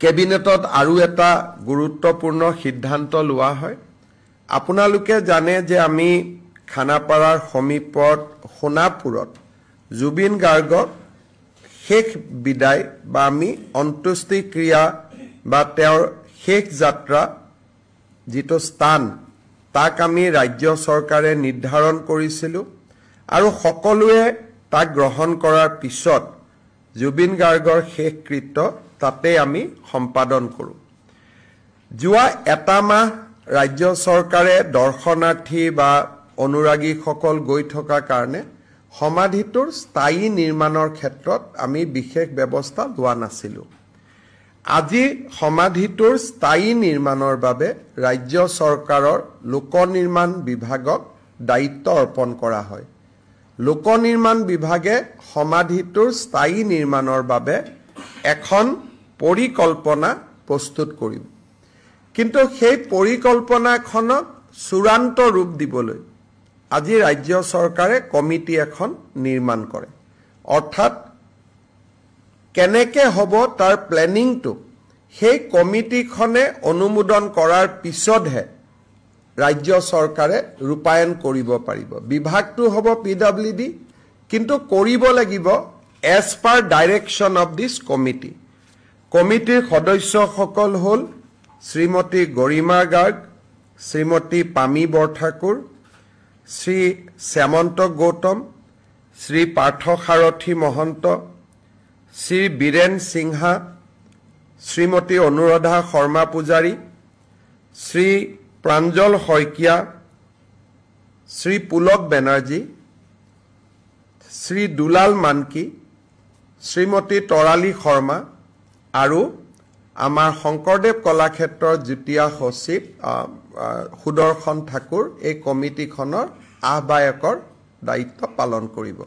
কেবিনেটত আৰু এটা গুৰুত্বপূৰ্ণ সিদ্ধান্ত লোৱা হয়। আপোনালোকে জানে যে আমি খানাপাৰাৰ সমীপত সোণাপুৰত জুবিন গাৰ্গক শেষ বিদায় বা আমি অন্ত্যেষ্টিক্ৰিয়া বা তেওঁৰ শেষ যাত্ৰা যিটো স্থান তাক আমি ৰাজ্য চৰকাৰে নিৰ্ধাৰণ কৰিছিলোঁ আৰু সকলোৱে তাক গ্ৰহণ কৰাৰ পিছত জুবিন গাৰ্গৰ শেষকৃত্য তাতে আমি সম্পাদন কৰোঁ। যোৱা এটা মাহ ৰাজ্য চৰকাৰে দৰ্শনাৰ্থী বা অনুৰাগীসকল গৈ থকা কাৰণে সমাধিটোৰ স্থায়ী নিৰ্মাণৰ ক্ষেত্ৰত আমি বিশেষ ব্যৱস্থা লোৱা নাছিলোঁ। আজি সমাধিটোৰ স্থায়ী নিৰ্মাণৰ বাবে ৰাজ্য চৰকাৰৰ লোক নিৰ্মাণ বিভাগক দায়িত্ব অৰ্পণ কৰা হয়। লোক নিৰ্মাণ বিভাগে সমাধিটোৰ স্থায়ী নিৰ্মাণৰ বাবে এখন পৰিকল্পনা প্ৰস্তুত কৰিব। কিন্তু সেই পৰিকল্পনাখনক চূড়ান্ত ৰূপ দিবলৈ আজি ৰাজ্য চৰকাৰে কমিটি এখন নিৰ্মাণ কৰে। অৰ্থাৎ কেনেকৈ হ'ব তাৰ প্লেনিংটো সেই কমিটিখনে অনুমোদন কৰাৰ পিছতহে ৰাজ্য চৰকাৰে ৰূপায়ণ কৰিব পাৰিব। বিভাগটো হ'ব PWD, কিন্তু কৰিব লাগিব as per direction of this committee. কমিটিৰ সদস্যসকল হ'ল শ্ৰীমতী গৰিমা গাৰ্গ, শ্ৰীমতী পামী বৰঠাকুৰ, শ্ৰী শ্যামন্ত গৌতম, শ্ৰী পাৰ্থসাৰথী মহন্ত, শ্ৰী বীৰেন সিংহা, শ্ৰীমতী অনুৰাধা শৰ্মা পূজাৰী, শ্ৰী প্ৰাঞ্জল শইকীয়া, শ্ৰী পুলক বেনাৰ্জী, শ্ৰী দুলাল মানকি, শ্ৰীমতী তৰালী শৰ্মা আৰু আমাৰ শংকৰদেৱ কলাক্ষেত্ৰৰ যুটীয়া সচিব সুদৰ্শন ঠাকুৰ এই কমিটিখনৰ আহ্বায়কৰ দায়িত্ব পালন কৰিব।